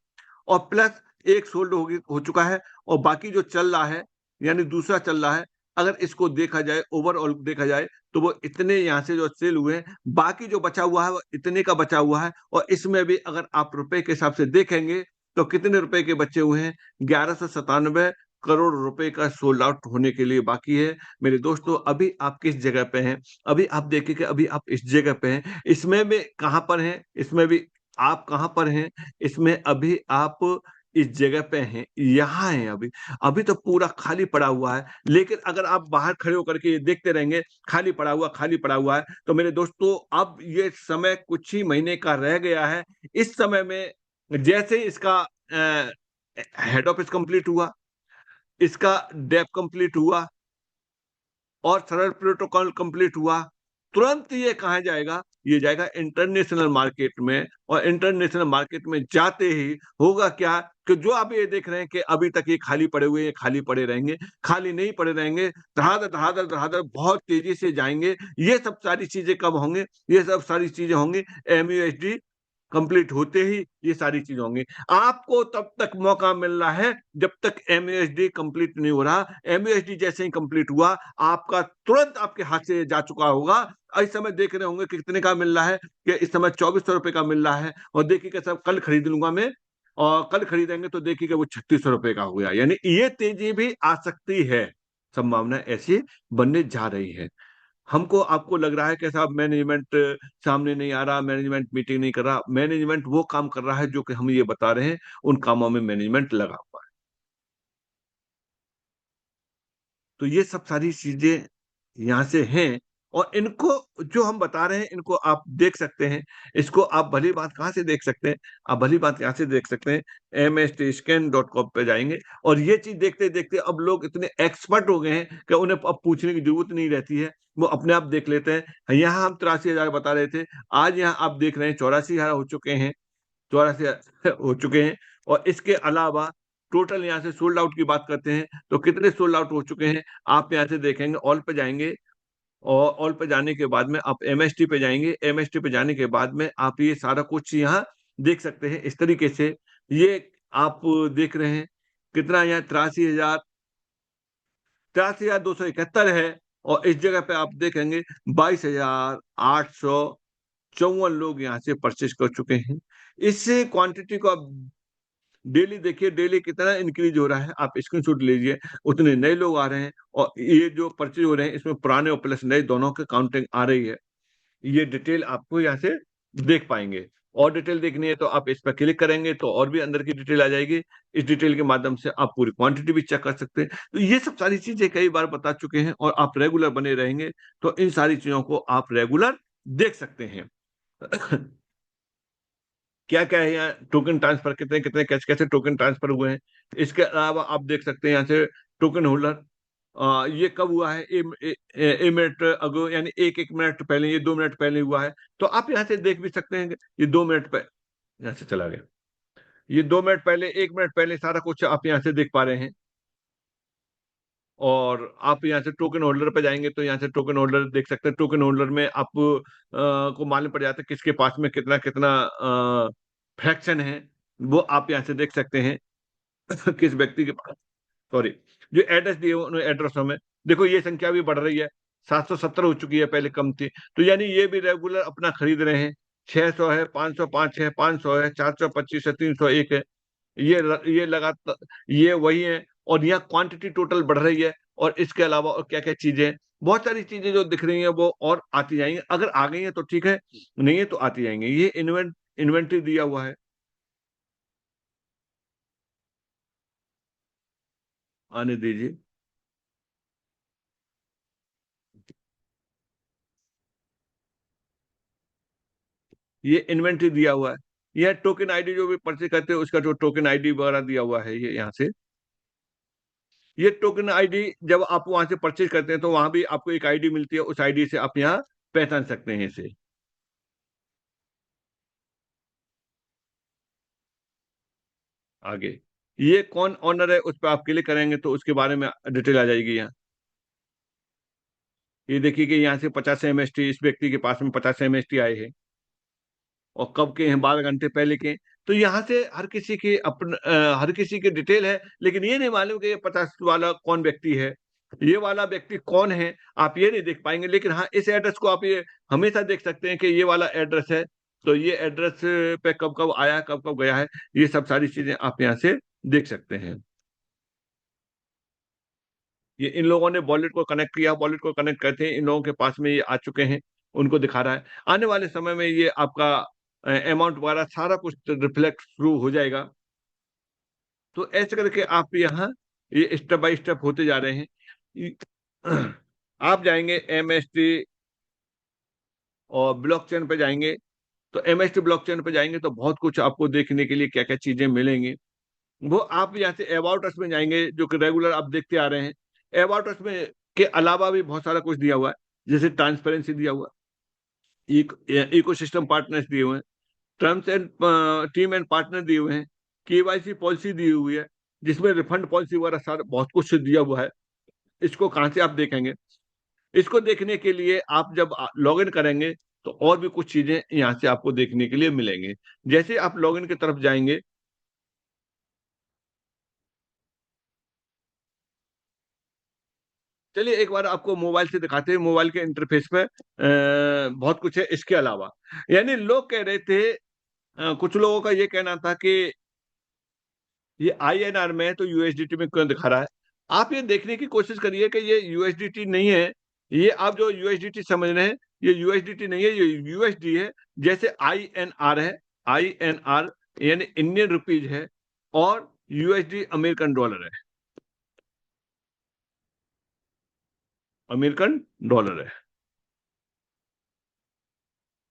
और प्लस एक सोल्ड हो चुका है, और बाकी जो चल रहा है यानी दूसरा चल रहा है, अगर इसको देखा जाए, ओवरऑल देखा जाए, तो वो इतने यहाँ से जो सेल हुए हैं, बाकी जो बचा हुआ है वो इतने का बचा हुआ है। और इसमें भी अगर आप रुपए के हिसाब से देखेंगे तो कितने रुपए के बचे हुए हैं? 1197 करोड़ रुपए का सोल्ड आउट होने के लिए बाकी है। मेरे दोस्तों, अभी आप किस जगह पे हैं? अभी आप देखिए कि अभी आप इस जगह पे हैं, इसमें भी कहाँ पर हैं? इसमें भी आप कहाँ पर हैं? इसमें अभी आप इस जगह पे हैं, यहाँ हैं अभी। अभी तो पूरा खाली पड़ा हुआ है, लेकिन अगर आप बाहर खड़े होकर के ये देखते रहेंगे खाली पड़ा हुआ है, तो मेरे दोस्तों अब ये समय कुछ ही महीने का रह गया है। इस समय में जैसे ही इसका हेड ऑफिस कंप्लीट हुआ, इसका डेप कंप्लीट हुआ और सरल प्रोटोकॉल कंप्लीट हुआ, तुरंत ये कहाँ जाएगा? ये जाएगा इंटरनेशनल मार्केट में। और इंटरनेशनल मार्केट में जाते ही होगा क्या कि जो आप ये देख रहे हैं कि अभी तक ये खाली पड़े हुए हैं, खाली पड़े रहेंगे? खाली नहीं पड़े रहेंगे, धड़ाधड़ धड़ाधड़ धड़ाधड़ बहुत तेजी से जाएंगे। ये सब सारी चीजें कब होंगे? ये सब सारी चीजें होंगी एमयूएसडी कंप्लीट होते ही, ये सारी चीजें होंगी। आपको तब तक मौका मिल रहा है जब तक एमयूएसडी कंप्लीट नहीं हो रहा। एमयूएसडी जैसे ही कंप्लीट हुआ, आपका तुरंत आपके हाथ से जा चुका होगा। इस समय देख रहे होंगे कि कितने का मिल रहा है, कि इस समय 2400 रुपए का मिल रहा है। और देखिएगा सब कल खरीद लूंगा मैं, और कल खरीदेंगे तो देखिएगा वो 3600 रुपए का हो गया। यानी ये तेजी भी आ सकती है, संभावना ऐसी बनने जा रही है। हमको आपको लग रहा है कि साहब मैनेजमेंट सामने नहीं आ रहा, मैनेजमेंट मीटिंग नहीं कर रहा। मैनेजमेंट वो काम कर रहा है जो कि हम ये बता रहे हैं, उन कामों में मैनेजमेंट लगा हुआ है। तो ये सब सारी चीजें यहाँ से हैं, और इनको जो हम बता रहे हैं इनको आप देख सकते हैं। इसको आप भली बात कहाँ से देख सकते हैं? आप भली बात यहाँ से देख सकते हैं, mstscan.com पे जाएंगे। और ये चीज देखते देखते अब लोग इतने एक्सपर्ट हो गए हैं कि उन्हें अब पूछने की जरूरत नहीं रहती है, वो अपने आप देख लेते हैं। यहाँ हम 83,000 बता रहे थे, आज यहाँ आप देख रहे हैं 84,000 हो चुके हैं, 84 हो चुके हैं। और इसके अलावा टोटल यहाँ से सोल्ड आउट की बात करते हैं तो कितने सोल्ड आउट हो चुके हैं? आप यहाँ से देखेंगे, ऑल पे जाएंगे, और ऑल पे जाने के बाद में आप एमएसटी पे जाएंगे। एमएसटी पे जाने के बाद में आप ये सारा कुछ यहाँ देख सकते हैं इस तरीके से। ये आप देख रहे हैं कितना यहाँ 83,271 है। और इस जगह पे आप देखेंगे 22,854 लोग यहाँ से परचेज कर चुके हैं। इस क्वांटिटी को आप डेली देखिए, डेली कितना इंक्रीज हो रहा है, आप स्क्रीनशॉट लीजिए। उतने नए लोग आ रहे हैं, और ये जो परचेज हो रहे हैं इसमें पुराने और प्लस नए दोनों की काउंटिंग आ रही है। ये डिटेल आपको यहाँ से देख पाएंगे। और डिटेल देखनी है तो आप इस पर क्लिक करेंगे तो और भी अंदर की डिटेल आ जाएगी। इस डिटेल के माध्यम से आप पूरी क्वांटिटी भी चेक कर सकते हैं। तो ये सब सारी चीजें कई बार बता चुके हैं, और आप रेगुलर बने रहेंगे तो इन सारी चीजों को आप रेगुलर देख सकते हैं। क्या क्या है यहाँ, टोकन ट्रांसफर कितने कितने कैसे कैसे टोकन ट्रांसफर हुए हैं। इसके अलावा आप देख सकते हैं यहाँ से टोकन होल्डर, ये कब हुआ है, ए मिनट अगो, यानी एक एक मिनट पहले, ये 2 मिनट पहले हुआ है। तो आप यहाँ से देख भी सकते हैं कि ये 2 मिनट पहले, यहाँ से चला गया, ये 2 मिनट पहले, 1 मिनट पहले, सारा कुछ आप यहाँ से देख पा रहे हैं। और आप यहाँ से टोकन होल्डर पे जाएंगे तो यहाँ से टोकन होल्डर देख सकते हैं। टोकन होल्डर में आप को मालूम पड़ जाता है किसके पास में कितना कितना फ्रैक्शन है, वो आप यहाँ से देख सकते हैं। किस व्यक्ति के पास, सॉरी, जो एड्रेस दिए हुए उन एड्रेसों में देखो ये संख्या भी बढ़ रही है। 770 हो चुकी है, पहले कम थी। तो यानी ये भी रेगुलर अपना खरीद रहे हैं। 600 है, 505 है, 500 है, 425 है, 301 है। ये लगातार ये वही है। और यहाँ क्वांटिटी टोटल बढ़ रही है। और इसके अलावा और क्या क्या चीजें, बहुत सारी चीजें जो दिख रही हैं वो और आती जाएंगी। अगर आ गई हैं तो ठीक है, नहीं है तो आती जाएंगी। ये इन्वेंटरी दिया हुआ है, आने दीजिए। ये इन्वेंटरी दिया हुआ है। यह टोकन आईडी जो भी परचेज करते हैं उसका जो टोकन आईडी वगैरह दिया हुआ है, ये यहाँ से। ये टोकन आईडी जब आप वहां से परचेज करते हैं तो वहां भी आपको एक आईडी मिलती है, उस आईडी से आप यहाँ पहचान सकते हैं इसे। आगे ये कौन ऑनर है उस पर आप क्लिक करेंगे तो उसके बारे में डिटेल आ जाएगी यहाँ। ये देखिए कि यहाँ से 50 MST इस व्यक्ति के पास में 50 MST आए हैं, और कब के हैं, 12 घंटे पहले के। तो यहाँ से हर किसी की डिटेल है, लेकिन ये नहीं मालूम कि ये 50 वाला कौन व्यक्ति है, ये वाला व्यक्ति कौन है, आप ये नहीं देख पाएंगे। लेकिन हाँ, इस एड्रेस को आप ये हमेशा देख सकते हैं कि ये वाला एड्रेस है, तो ये एड्रेस पे कब कब आया, कब कब गया है, ये सब सारी चीजें आप यहाँ से देख सकते हैं। ये इन लोगों ने वॉलेट को कनेक्ट किया, वॉलेट को कनेक्ट करते हैं इन लोगों के पास में ये आ चुके हैं, उनको दिखा रहा है। आने वाले समय में ये आपका अमाउंट वगैरह सारा कुछ रिफ्लेक्ट शुरू हो जाएगा। तो ऐसे करके आप यहाँ ये स्टेप बाय स्टेप होते जा रहे हैं। आप जाएंगे MST और ब्लॉकचेन पे जाएंगे, तो MST ब्लॉकचेन पे जाएंगे तो बहुत कुछ आपको देखने के लिए क्या क्या चीजें मिलेंगी। वो आप यहाँ से अबाउट अस में जाएंगे, जो कि रेगुलर आप देखते आ रहे हैं। अबाउट अस में के अलावा भी बहुत सारा कुछ दिया हुआ है, जैसे ट्रांसपेरेंसी दिया हुआ है, इकोसिस्टम पार्टनर्स दिए हुए हैं, terms and team and partner दिए हुए हैं, KYC पॉलिसी दी हुई है, जिसमें रिफंड पॉलिसी वगैरह सारा बहुत कुछ दिया हुआ है। इसको कहाँ से आप देखेंगे? इसको देखने के लिए आप जब लॉग इन करेंगे तो और भी कुछ चीजें यहाँ से आपको देखने के लिए मिलेंगे। जैसे आप लॉग इन की तरफ जाएंगे, चलिए एक बार आपको मोबाइल से दिखाते हैं। मोबाइल के इंटरफेस पे बहुत कुछ है इसके अलावा। यानी लोग कह रहे थे, कुछ लोगों का ये कहना था कि ये INR में है तो USDT में क्यों दिखा रहा है। आप ये देखने की कोशिश करिए कि ये USDT नहीं है। ये आप जो USDT समझ रहे हैं, ये USDT नहीं है, ये USD है। जैसे INR है, INR यानी इंडियन रुपीज है, और USD अमेरिकन डॉलर है, अमेरिकन डॉलर है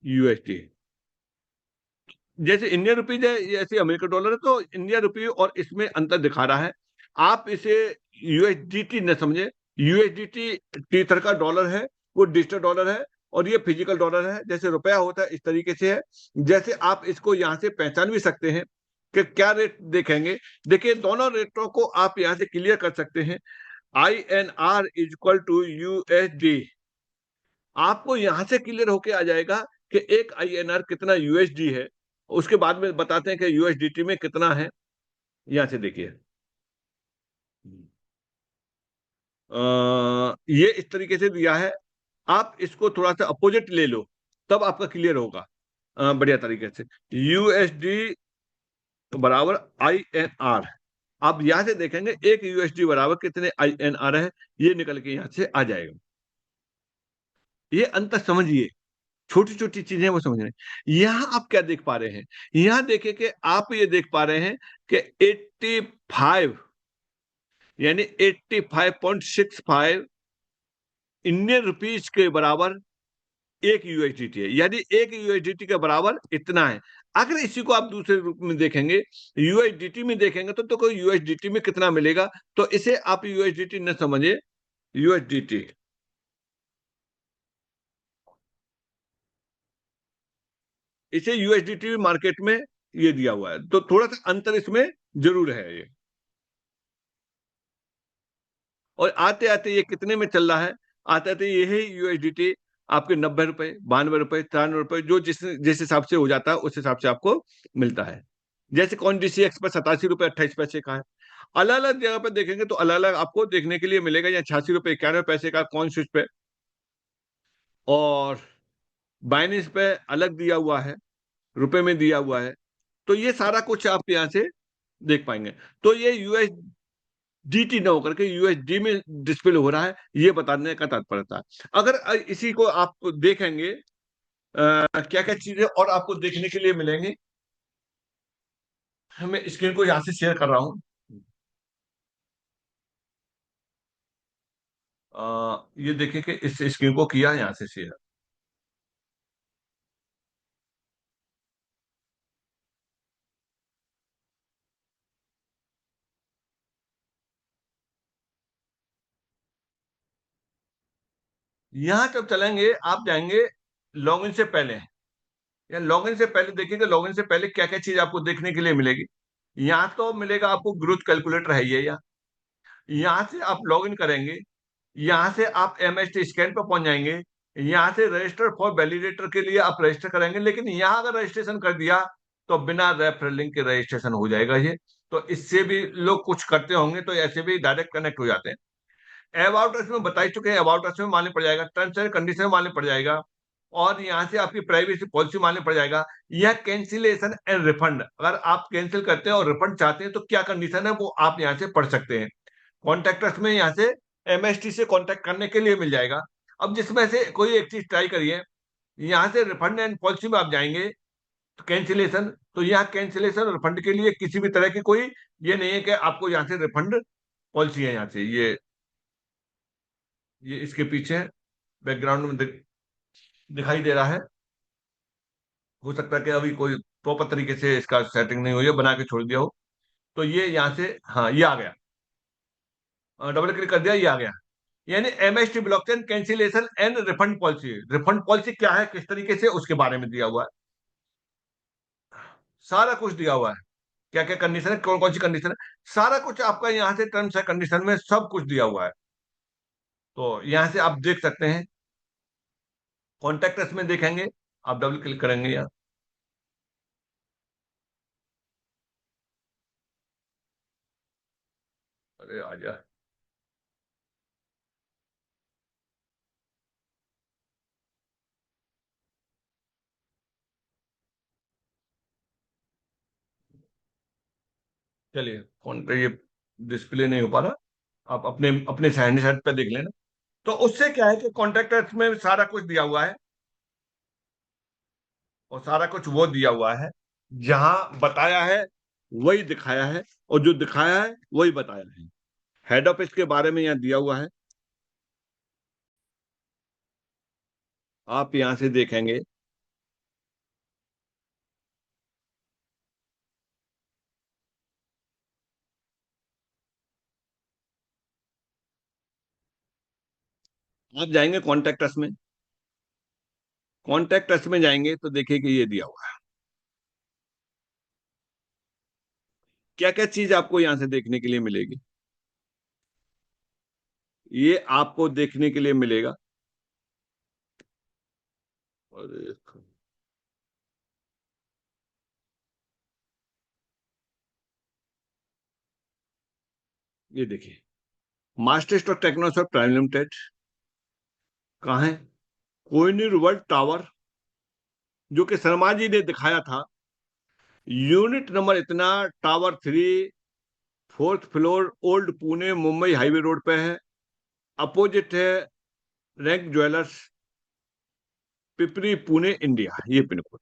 USD। जैसे इंडियन रुपीज है, ये ऐसे अमेरिकन डॉलर है, तो इंडिया रुपी और इसमें अंतर दिखा रहा है। आप इसे USDT न समझे। USDT टीथर का डॉलर है, वो डिजिटल डॉलर है, और ये फिजिकल डॉलर है। जैसे रुपया होता है इस तरीके से है। जैसे आप इसको यहाँ से पहचान भी सकते हैं कि क्या रेट देखेंगे। देखिए दोनों रेटों को आप यहाँ से क्लियर कर सकते हैं। INR = USD, आपको यहां से क्लियर होके आ जाएगा कि एक INR कितना USD है। उसके बाद में बताते हैं कि USDT में कितना है। यहां से देखिए, ये इस तरीके से दिया है। आप इसको थोड़ा सा अपोजिट ले लो, तब आपका क्लियर होगा बढ़िया तरीके से। USD बराबर INR, आप यहां से देखेंगे एक USD बराबर कितने INR है, ये निकल के यहां से आ जाएगा। ये अंतर समझिए, छोटी छोटी चीजें वो समझ रहे हैं। यहां आप क्या देख पा रहे हैं? यहां देखिए कि आप ये देख पा रहे हैं कि 85 यानी 85.65 इंडियन रुपीज के बराबर एक USDT है। यानी एक USDT के बराबर इतना है। अगर इसी को आप दूसरे रूप में देखेंगे, USDT में देखेंगे, तो कोई USDT में कितना मिलेगा, तो इसे आप USDT न समझिए, USDT, इसे USDT मार्केट में ये दिया हुआ है। तो थोड़ा सा अंतर इसमें जरूर है ये। और आते आते ये कितने में चल रहा है? आते आते यही USDT आपके 90 रुपए, 92 रुपए, 93 रुपए, जो जिस जिस हिसाब से हो जाता है उस हिसाब से आपको मिलता है। जैसे कौन DCX पर 87 रुपए 28 पैसे का है। अलग अलग जगह पे देखेंगे तो अलग अलग आपको देखने के लिए मिलेगा। या 86 रुपए 91 पैसे का कौन स्विच पे, और बाइनेंस पे अलग दिया हुआ है, रुपए में दिया हुआ है। तो ये सारा कुछ आप यहाँ से देख पाएंगे। तो ये DT ना होकर के USD में डिस्प्ले हो रहा है, ये बताने का तात्पर्य था। अगर इसी को आप देखेंगे, क्या क्या चीजें और आपको देखने के लिए मिलेंगी। मैं स्क्रीन को यहाँ से शेयर कर रहा हूँ। ये देखिए कि इस स्क्रीन को किया यहाँ से शेयर। यहाँ जब चलेंगे, आप जाएंगे लॉगिन से पहले, या लॉगिन से पहले देखेंगे, लॉगिन से पहले क्या क्या चीज आपको देखने के लिए मिलेगी। यहाँ तो मिलेगा आपको ग्रोथ कैलकुलेटर है ये, यहाँ से आप लॉगिन करेंगे, यहाँ से आप MST स्कैन पर पहुंच जाएंगे, यहाँ से रजिस्टर फॉर वैलिडेटर के लिए आप रजिस्टर करेंगे। लेकिन यहाँ अगर रजिस्ट्रेशन कर दिया तो बिना रेफरल लिंक के रजिस्ट्रेशन हो जाएगा ये। तो इससे भी लोग कुछ करते होंगे, तो ऐसे भी डायरेक्ट कनेक्ट हो जाते हैं। अबाउट अस में बता ही चुके हैं, अबाउट अस में मालूम पड़ जाएगा, टर्म्स एंड कंडीशन मालूम पड़ जाएगा, और यहाँ से आपकी प्राइवेसी पॉलिसी मालूम पड़ जाएगा। यह कैंसिलेशन एंड रिफंड, अगर आप कैंसिल करते हैं और रिफंड चाहते हैं तो क्या कंडीशन है वो आप यहाँ से पढ़ सकते हैं। कॉन्टेक्ट में यहाँ से MST से कॉन्टेक्ट करने के लिए मिल जाएगा। अब जिसमें से कोई एक चीज ट्राई करिए। यहाँ से रिफंड एंड पॉलिसी में आप जाएंगे तो कैंसिलेशन, तो यहाँ कैंसिलेशन और रिफंड के लिए किसी भी तरह की कोई ये नहीं है कि आपको यहाँ से रिफंड पॉलिसी है। यहाँ से ये इसके पीछे बैकग्राउंड में दिखाई दे रहा है। हो सकता है कि अभी कोई प्रॉपर तरीके से इसका सेटिंग नहीं हुई है, बना के छोड़ दिया हो। तो ये यहाँ से, हाँ ये आ गया, डबल क्लिक कर दिया, ये आ गया। यानी MST blockchain cancellation and refund policy. Refund policy क्या है, किस तरीके से, उसके बारे में दिया हुआ है, सारा कुछ दिया हुआ है। क्या क्या कंडीशन है, कौन कौन सी कंडीशन है, सारा कुछ आपका यहाँ से टर्म्स एंड कंडीशन में सब कुछ दिया हुआ है। तो यहाँ से आप देख सकते हैं। कॉन्टेक्ट अस में देखेंगे, आप डबल क्लिक करेंगे यहाँ। अरे आजा, चलिए फोन पे ये डिस्प्ले नहीं हो पा रहा, आप अपने अपने हैंड सेट पे देख लेना। तो उससे क्या है कि कॉन्टेक्ट अस में सारा कुछ दिया हुआ है, और सारा कुछ वो दिया हुआ है जहां बताया है वही दिखाया है, और जो दिखाया है वही बताया है। हेड ऑफिस के बारे में यहाँ दिया हुआ है, आप यहां से देखेंगे। आप जाएंगे कॉन्टेक्ट अस में, कॉन्टेक्ट अस में जाएंगे तो देखिए कि ये दिया हुआ है, क्या क्या चीज आपको यहां से देखने के लिए मिलेगी। ये आपको देखने के लिए मिलेगा। और ये देखिए, मास्टर स्टॉक टेक्नोसॉफ्ट प्राइवेट लिमिटेड कहाँ है, कोहिनूर वर्ल्ड टावर, जो कि शर्मा जी ने दिखाया था। यूनिट नंबर इतना, tower 3, fourth floor, old Pune Mumbai highway road पे है। अपोजिट है rank jewellers, Pipri Pune India, ये पिन कोड।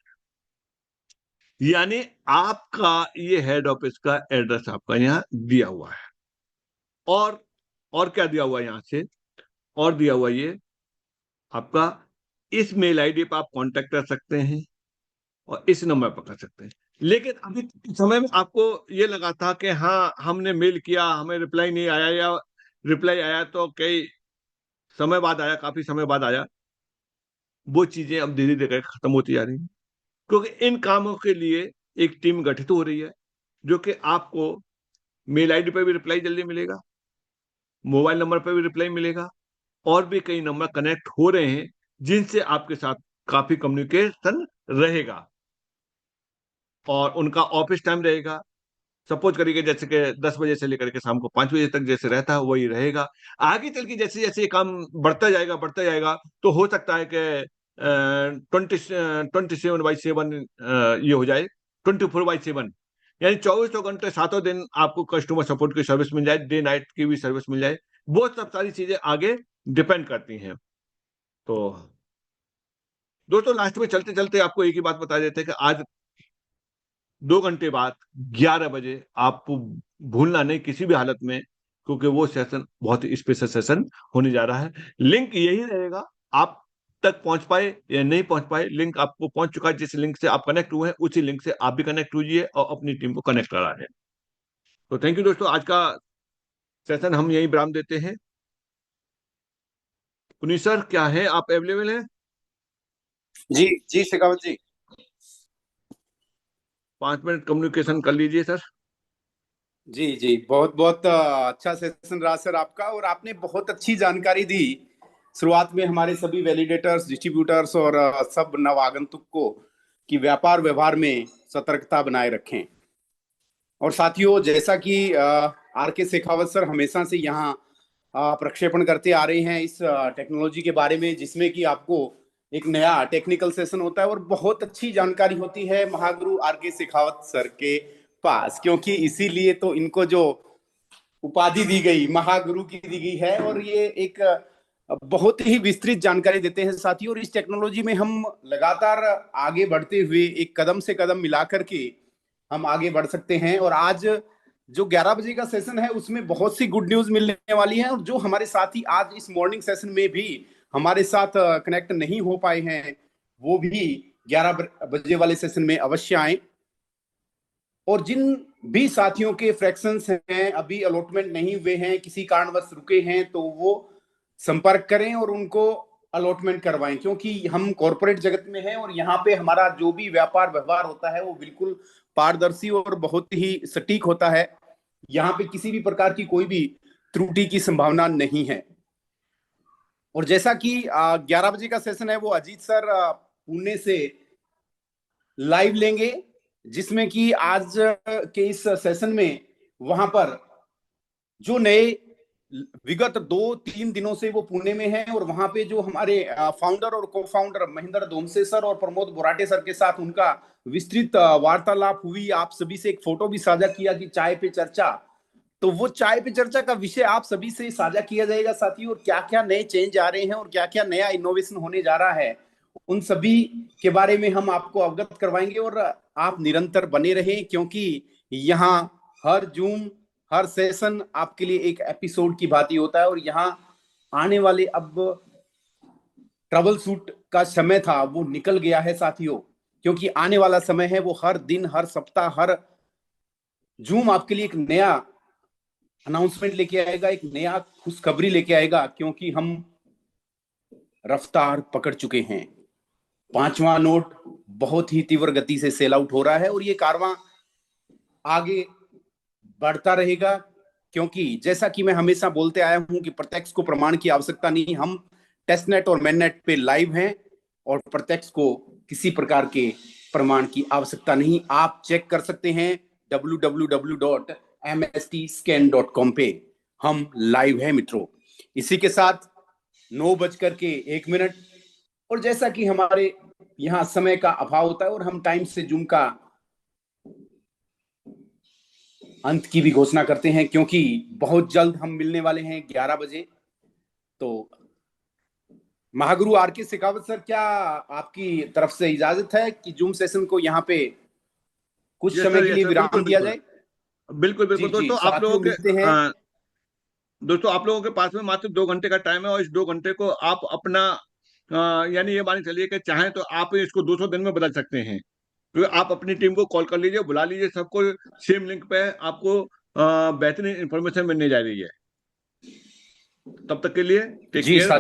यानी आपका ये हेड ऑफिस का एड्रेस आपका यहाँ दिया हुआ है। और और क्या दिया हुआ है यहाँ से, और दिया हुआ ये आपका, इस मेल आईडी पर आप कांटेक्ट कर सकते हैं और इस नंबर पर कर सकते हैं। लेकिन अभी समय में आपको ये लगा था कि हाँ हमने मेल किया, हमें रिप्लाई नहीं आया, या रिप्लाई आया तो कई समय बाद आया, काफी समय बाद आया। वो चीजें अब धीरे धीरे खत्म होती जा रही हैं, क्योंकि इन कामों के लिए एक टीम गठित हो रही है, जो कि आपको मेल आईडी पर भी रिप्लाई जल्दी मिलेगा, मोबाइल नंबर पर भी रिप्लाई मिलेगा, और भी कई नंबर कनेक्ट हो रहे हैं जिनसे आपके साथ काफी कम्युनिकेशन रहेगा। और उनका ऑफिस टाइम रहेगा, सपोज करिए जैसे कि 10 बजे से लेकर के शाम को 5 बजे तक जैसे रहता है वही रहेगा। आगे चल के जैसे जैसे ये काम बढ़ता जाएगा, तो हो सकता है कि 27/7 ये हो जाए, 24/7, यानी 24 घंटे 7 दिन आपको कस्टमर सपोर्ट की सर्विस मिल जाए, डे नाइट की भी सर्विस मिल जाए। वो सब सारी चीजें आगे डिपेंड करती हैं। तो दोस्तों लास्ट में चलते चलते आपको एक ही बात बता देते हैं कि आज 2 घंटे बाद 11 बजे आप भूलना नहीं किसी भी हालत में, क्योंकि वो सेशन बहुत ही स्पेशल सेशन होने जा रहा है। लिंक यही रहेगा, आप तक पहुंच पाए या नहीं पहुंच पाए, लिंक आपको पहुंच चुका है। जिस लिंक से आप कनेक्ट हुए हैं उसी लिंक से आप भी कनेक्ट हुई और अपनी टीम को कनेक्ट करा है। तो थैंक यू दोस्तों, आज का सेशन हम यही विराम देते हैं। पुनीत सर क्या है, आप अवेलेबल हैं? जी जी शेखावत जी। 5 मिनट कम्युनिकेशन कर लीजिए सर। जी जी, बहुत बहुत अच्छा सेशन रहा सर आपका, और आपने बहुत अच्छी जानकारी दी शुरुआत में हमारे सभी वैलिडेटर्स, डिस्ट्रीब्यूटर्स और सब नवागंतुक को, कि व्यापार व्यवहार में सतर्कता बनाए रखें। और साथियों, जैसा कि आर के शेखावत सर हमेशा से यहाँ प्रक्षेपण करते आ रहे हैं इस टेक्नोलॉजी के बारे में, जिसमें कि आपको एक नया टेक्निकल सेशन होता है और बहुत अच्छी जानकारी होती है महागुरु आर के शेखावत सर के पास, क्योंकि इसीलिए तो इनको जो उपाधि दी गई महागुरु की दी गई है, और ये एक बहुत ही विस्तृत जानकारी देते हैं साथियों। और इस टेक्नोलॉजी में हम लगातार आगे बढ़ते हुए एक कदम से कदम मिलाकर के हम आगे बढ़ सकते हैं। और आज जो 11 बजे का सेशन है उसमें बहुत सी गुड न्यूज मिलने वाली है, और जो हमारे साथी आज इस मॉर्निंग सेशन में भी हमारे साथ कनेक्ट नहीं हो पाए हैं, वो भी 11 बजे वाले सेशन में अवश्य आए। और जिन भी साथियों के फ्रैक्शंस हैं अभी अलॉटमेंट नहीं हुए हैं, किसी कारणवश रुके हैं, तो वो संपर्क करें और उनको अलॉटमेंट करवाएं, क्योंकि हम कॉरपोरेट जगत में हैं और यहाँ पे हमारा जो भी व्यापार व्यवहार होता है वो बिल्कुल पारदर्शी और बहुत ही सटीक होता है। यहाँ पे किसी भी प्रकार की कोई भी त्रुटि की संभावना नहीं है। और जैसा कि 11 बजे का सेशन है वो अजीत सर पुणे से लाइव लेंगे, जिसमें कि आज के इस सेशन में वहां पर जो नए विगत 2-3 दिनों से वो पुणे में हैं, और वहां पे जो हमारे फाउंडर और को फाउंडर महेंद्र दोमसे सर और प्रमोद बोराटे सर के साथ उनका विस्तृत वार्तालाप हुई। आप सभी से एक फोटो भी साझा किया कि चाय पे चर्चा, तो वो चाय पे चर्चा का विषय आप सभी से साझा किया जाएगा साथियों। और क्या क्या नए चेंज आ रहे हैं और क्या क्या नया इनोवेशन होने जा रहा है, उन सभी के बारे में हम आपको अवगत करवाएंगे। और आप निरंतर बने रहें, क्योंकि यहाँ हर जूम, हर सेशन आपके लिए एक एपिसोड की भांति होता है। और यहाँ आने वाले अब ट्रबल शूट का समय था वो निकल गया है साथियों, क्योंकि आने वाला समय है वो हर दिन, हर सप्ताह, हर जूम आपके लिए एक नया अनाउंसमेंट लेके आएगा, एक नया खुशखबरी लेके आएगा, क्योंकि हम रफ्तार पकड़ चुके हैं। पांचवा नोट बहुत ही तीव्र गति से सेल आउट हो रहा है, और ये कारवां आगे बढ़ता रहेगा, क्योंकि जैसा कि मैं हमेशा बोलते आया हूं कि प्रत्यक्ष को प्रमाण की आवश्यकता नहीं, हम टेस्टनेट और मेननेट पे लाइव हैं, और प्रत्यक्ष को किसी प्रकार के प्रमाण की आवश्यकता नहीं। आप चेक कर सकते हैं www.mstscan.com पे, हम लाइव हैं मित्रों। इसी के साथ 9:01। और जैसा कि हमारे यहाँ समय का अभाव होता है और हम टाइम से जूम का अंत की भी घोषणा करते हैं, क्योंकि बहुत जल्द हम मिलने वाले हैं 11 बजे। तो महागुरु आर के शेखावत सर, क्या आपकी तरफ से इजाजत है कि जूम सेशन को यहाँ पे कुछ समय के यस लिए सर, विराम बिल्कुल दिया बिल्कुल। जाए? बिल्कुल जी बिल्कुल जी दोस्तों, साथियों, मिलते हैं। दोस्तों आप लोगों के पास में मात्र 2 घंटे का टाइम है, और इस 2 घंटे को आप अपना यानी ये मान चलिए कि चाहें तो आप इसको 200 दिन में बदल सकते हैं। तो आप अपनी टीम को कॉल कर लीजिए, बुला लीजिए सबको, सेम लिंक पे आपको बेहतरीन इंफॉर्मेशन मिलने जा रही है। तब तक के लिए टेक जी केयर।